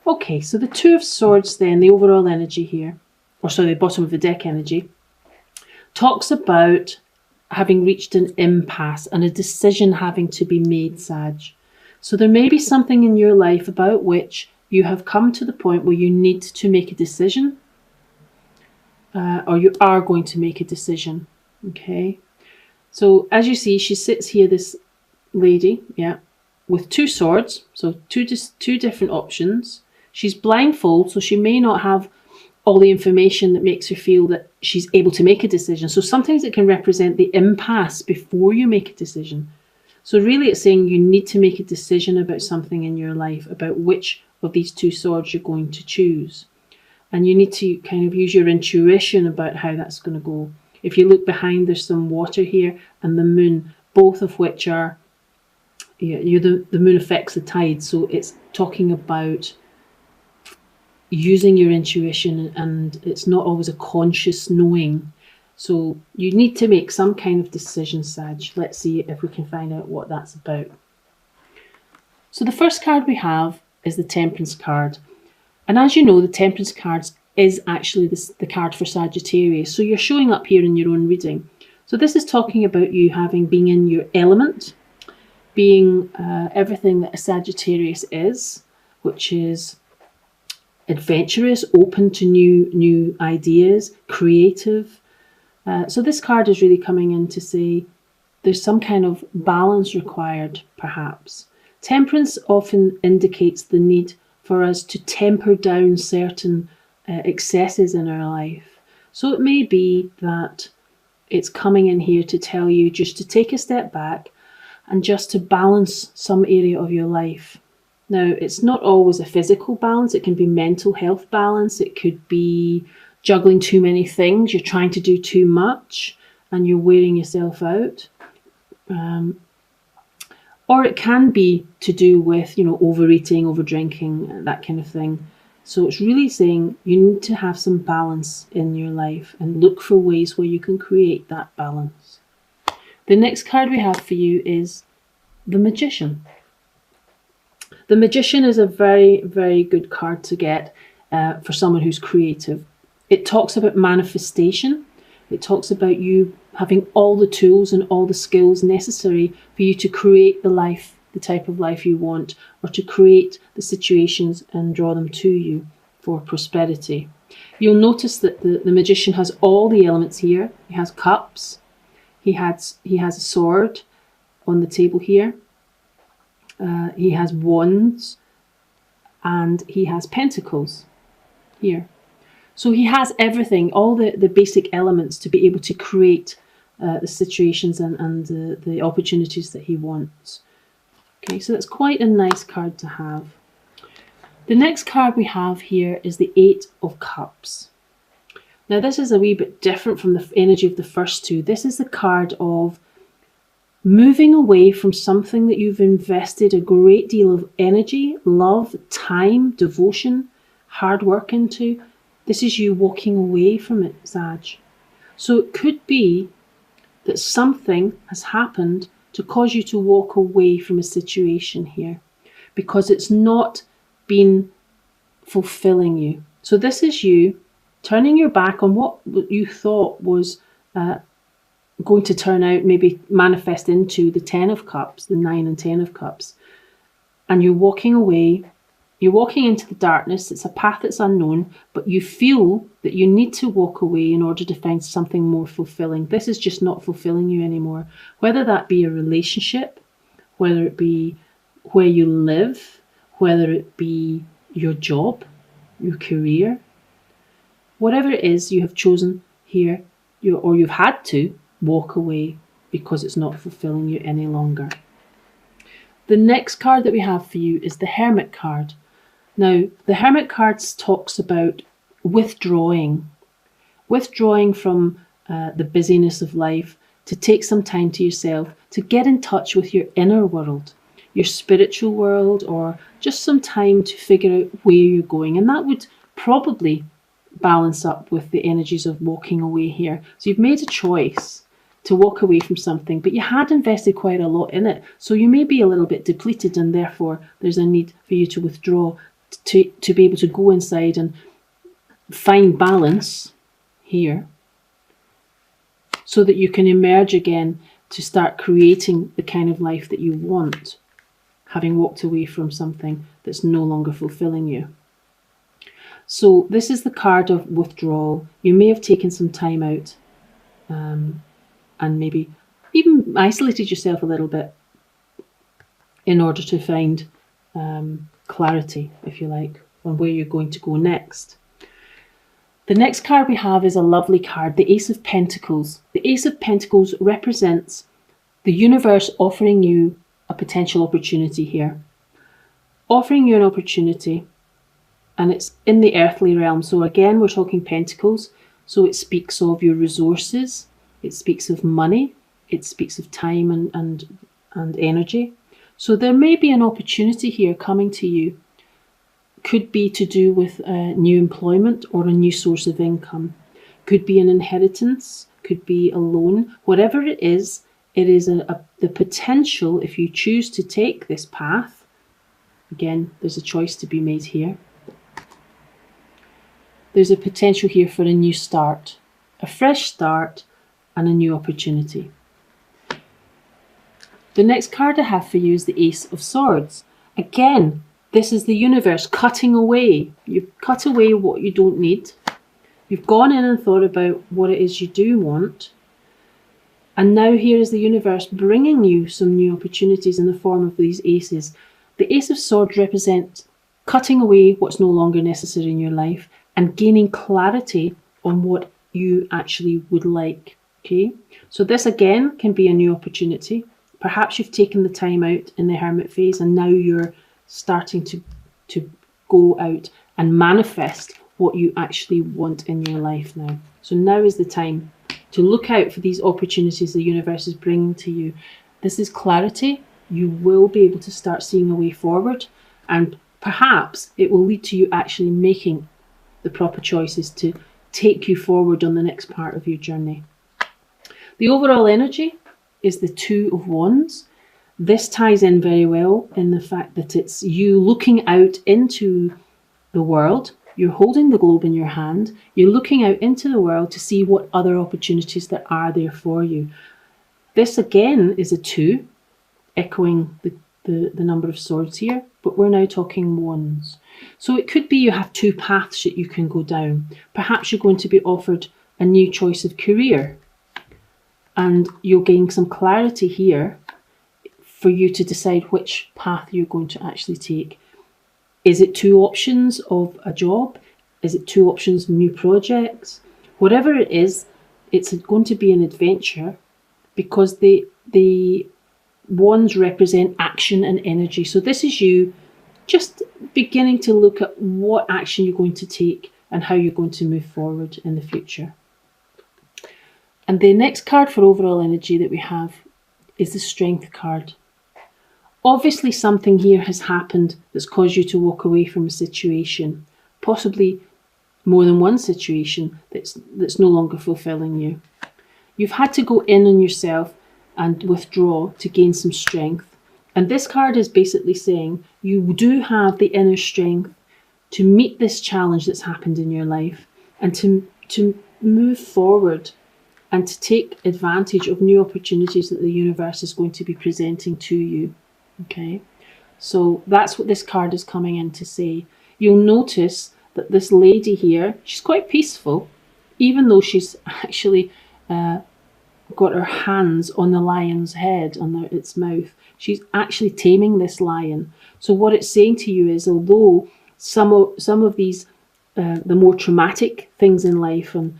Okay, so the Two of Swords then, the overall energy here, or sorry, the bottom of the deck energy, talks about having reached an impasse and a decision having to be made, Sag. So there may be something in your life about which you have come to the point where you need to make a decision, or you are going to make a decision. Okay, so as you see, she sits here, this lady, yeah, with two swords, so two different options. She's blindfolded, so she may not have all the information that makes her feel that she's able to make a decision. So sometimes it can represent the impasse before you make a decision. So really it's saying you need to make a decision about something in your life, about which of these two swords you're going to choose. And you need to kind of use your intuition about how that's going to go. If you look behind, there's some water here and the moon, both of which are, the moon affects the tide. So it's talking about using your intuition, and it's not always a conscious knowing. So you need to make some kind of decision, Sag. Let's see if we can find out what that's about. So the first card we have is the Temperance card. And as you know, the Temperance card is actually the card for Sagittarius. So you're showing up here in your own reading. So this is talking about you being in your element, being everything that a Sagittarius is, which is adventurous, open to new ideas, creative. So this card is really coming in to say there's some kind of balance required, perhaps. Temperance often indicates the need for us to temper down certain excesses in our life. So it may be that it's coming in here to tell you just to take a step back and just to balance some area of your life. Now, it's not always a physical balance. It can be mental health balance. It could be juggling too many things. You're trying to do too much and you're wearing yourself out. Or it can be to do with, overeating, overdrinking, that kind of thing. So it's really saying you need to have some balance in your life and look for ways where you can create that balance. The next card we have for you is the Magician. The Magician is a very, very good card to get for someone who's creative. It talks about manifestation. It talks about you having all the tools and all the skills necessary for you to create the type of life you want, or to create the situations and draw them to you for prosperity. You'll notice that the Magician has all the elements here. He has cups. He has a sword on the table here. He has wands, and he has pentacles here. So he has everything, all the basic elements to be able to create the situations and the opportunities that he wants. Okay, so that's quite a nice card to have. The next card we have here is the Eight of Cups. Now this is a wee bit different from the energy of the first two. This is the card of moving away from something that you've invested a great deal of energy, love, time, devotion, hard work into. This is you walking away from it, Sag. So it could be that something has happened to cause you to walk away from a situation here because it's not been fulfilling you. So this is you turning your back on what you thought was going to turn out, maybe manifest into the 10 of Cups, the 9 and 10 of Cups. And you're walking away. You're walking into the darkness. It's a path that's unknown, but you feel that you need to walk away in order to find something more fulfilling. This is just not fulfilling you anymore. Whether that be a relationship, whether it be where you live, whether it be your job, your career, whatever it is you have chosen here, or you've had to walk away because it's not fulfilling you any longer. The next card that we have for you is the Hermit card. Now, the Hermit card talks about withdrawing from the busyness of life, to take some time to yourself, to get in touch with your inner world, your spiritual world, or just some time to figure out where you're going. And that would probably balance up with the energies of walking away here. So you've made a choice to walk away from something, but you had invested quite a lot in it. So you may be a little bit depleted, and therefore there's a need for you to withdraw to be able to go inside and find balance here, so that you can emerge again to start creating the kind of life that you want, having walked away from something that's no longer fulfilling you. So this is the card of withdrawal. You may have taken some time out and maybe even isolated yourself a little bit in order to find clarity, if you like, on where you're going to go next. The next card we have is a lovely card, the Ace of Pentacles. The Ace of Pentacles represents the universe offering you a potential opportunity here. Offering you an opportunity, and it's in the earthly realm. So again, we're talking pentacles. So it speaks of your resources. It speaks of money. It speaks of time and energy. So there may be an opportunity here coming to you. Could be to do with new employment or a new source of income. Could be an inheritance. Could be a loan. Whatever it is the potential, if you choose to take this path. Again, there's a choice to be made here. There's a potential here for a new start, a fresh start, and a new opportunity. The next card I have for you is the Ace of Swords. Again, this is the universe cutting away. You've cut away what you don't need. You've gone in and thought about what it is you do want. And now here is the universe bringing you some new opportunities in the form of these aces. The Ace of Swords represents cutting away what's no longer necessary in your life and gaining clarity on what you actually would like. Okay, so this again can be a new opportunity. Perhaps you've taken the time out in the hermit phase and now you're starting to go out and manifest what you actually want in your life now. So now is the time to look out for these opportunities the universe is bringing to you. This is clarity. You will be able to start seeing a way forward, and perhaps it will lead to you actually making the proper choices to take you forward on the next part of your journey. The overall energy is the Two of Wands. This ties in very well in the fact that it's you looking out into the world. You're holding the globe in your hand. You're looking out into the world to see what other opportunities there are there for you. This again is a 2, echoing the number of swords here, but we're now talking wands. So it could be you have 2 paths that you can go down. Perhaps you're going to be offered a new choice of career, and you'll gain some clarity here for you to decide which path you're going to actually take. Is it 2 options of a job? Is it 2 options of new projects? Whatever it is, it's going to be an adventure, because the wands represent action and energy. So this is you just beginning to look at what action you're going to take and how you're going to move forward in the future. And the next card for overall energy that we have is the Strength card. Obviously something here has happened that's caused you to walk away from a situation, possibly more than one situation that's no longer fulfilling you. You've had to go in on yourself and withdraw to gain some strength. And this card is basically saying you do have the inner strength to meet this challenge that's happened in your life, and to move forward and to take advantage of new opportunities that the universe is going to be presenting to you. Okay, so that's what this card is coming in to say. You'll notice that this lady here, she's quite peaceful, even though she's actually got her hands on the lion's head, on its mouth. She's actually taming this lion. So what it's saying to you is, although some of these, the more traumatic things in life and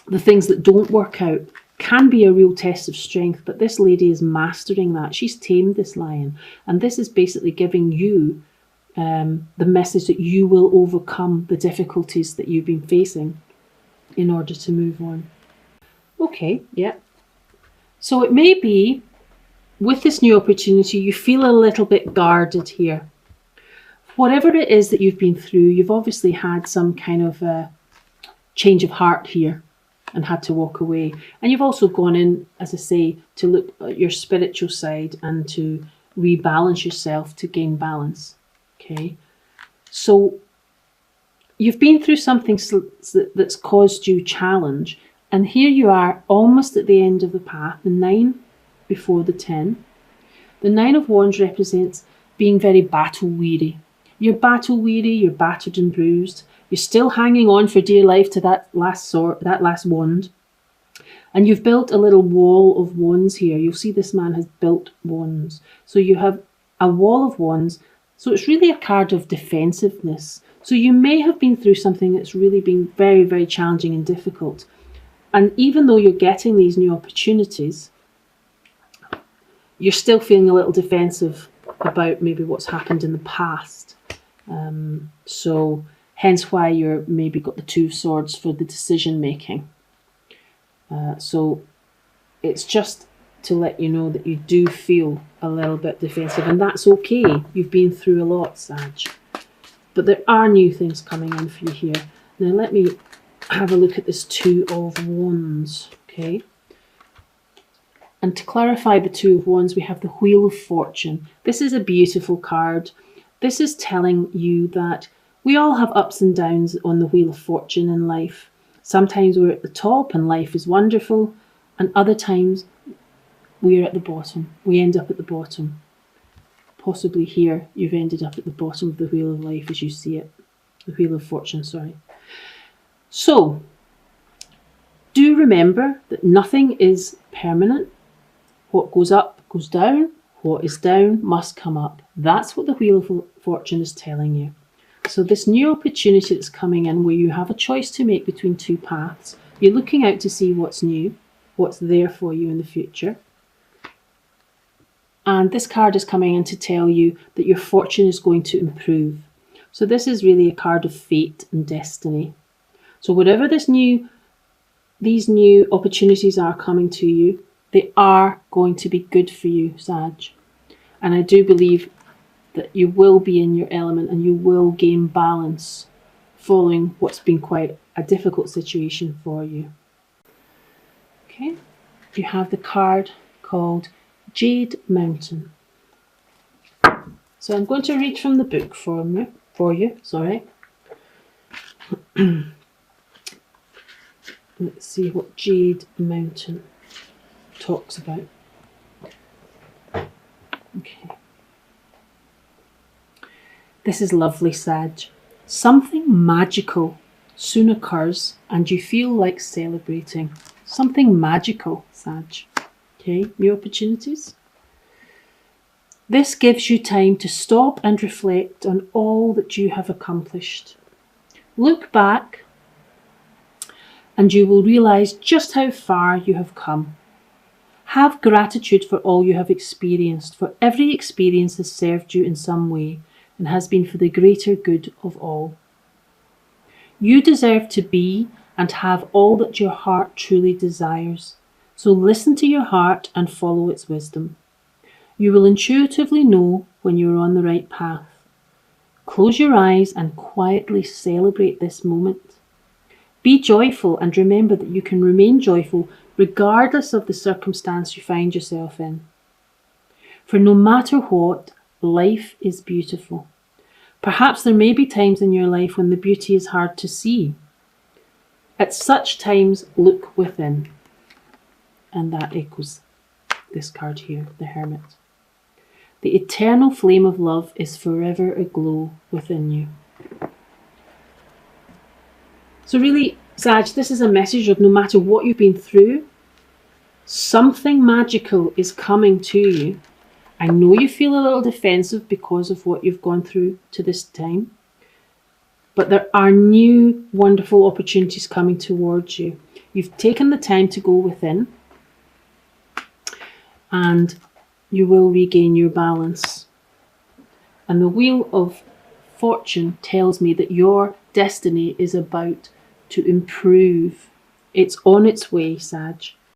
the things that don't work out can be a real test of strength, but this lady is mastering that. She's tamed this lion, and this is basically giving you the message that you will overcome the difficulties that you've been facing in order to move on. Okay, yeah. So it may be with this new opportunity you feel a little bit guarded here. Whatever it is that you've been through, you've obviously had some kind of change of heart here and had to walk away. And you've also gone in, as I say, to look at your spiritual side and to rebalance yourself to gain balance. Okay, So you've been through something that's caused you challenge, and here you are almost at the end of the path, the 9 before the 10. The 9 of Wands represents being very battle weary. You're battle weary, you're battered and bruised, you're still hanging on for dear life to that last wand. And you've built a little wall of wands here. You'll see this man has built wands. So you have a wall of wands. So it's really a card of defensiveness. So you may have been through something that's really been very, very challenging and difficult. And even though you're getting these new opportunities, you're still feeling a little defensive about maybe what's happened in the past. So hence why you're maybe got the 2 of Swords for the decision making. So it's just to let you know that you do feel a little bit defensive, and that's okay. You've been through a lot, Sag. But there are new things coming in for you here. Now let me have a look at this 2 of Wands, okay? And to clarify the 2 of Wands, we have the Wheel of Fortune. This is a beautiful card. This is telling you that we all have ups and downs on the Wheel of Fortune in life. Sometimes we're at the top and life is wonderful, and other times we're at the bottom. We end up at the bottom. Possibly here, you've ended up at the bottom of the Wheel of Life as you see it. The Wheel of Fortune, sorry. So, do remember that nothing is permanent. What goes up goes down. What is down must come up. That's what the Wheel of Fortune is telling you. So this new opportunity that's coming in, where you have a choice to make between 2 paths, you're looking out to see what's new, what's there for you in the future. And this card is coming in to tell you that your fortune is going to improve. So this is really a card of fate and destiny. So whatever these new opportunities are coming to you, they are going to be good for you, Sag. And I do believe that you will be in your element and you will gain balance following what's been quite a difficult situation for you. Okay, you have the card called Jade Mountain. So I'm going to read from the book for you. Sorry. Let's see what Jade Mountain talks about. Okay. This is lovely, Sag. Something magical soon occurs and you feel like celebrating. Something magical, Sag. Okay, new opportunities. This gives you time to stop and reflect on all that you have accomplished. Look back and you will realise just how far you have come. Have gratitude for all you have experienced, for every experience has served you in some way and has been for the greater good of all. You deserve to be and have all that your heart truly desires. So listen to your heart and follow its wisdom. You will intuitively know when you are on the right path. Close your eyes and quietly celebrate this moment. Be joyful and remember that you can remain joyful regardless of the circumstance you find yourself in. For no matter what, life is beautiful. Perhaps there may be times in your life when the beauty is hard to see. At such times, look within. And that echoes this card here, the Hermit. The eternal flame of love is forever aglow within you. So really, Sag, this is a message of no matter what you've been through, something magical is coming to you. I know you feel a little defensive because of what you've gone through to this time, but there are new wonderful opportunities coming towards you. You've taken the time to go within and you will regain your balance. And the Wheel of Fortune tells me that your destiny is about to improve. It's on its way, Sag.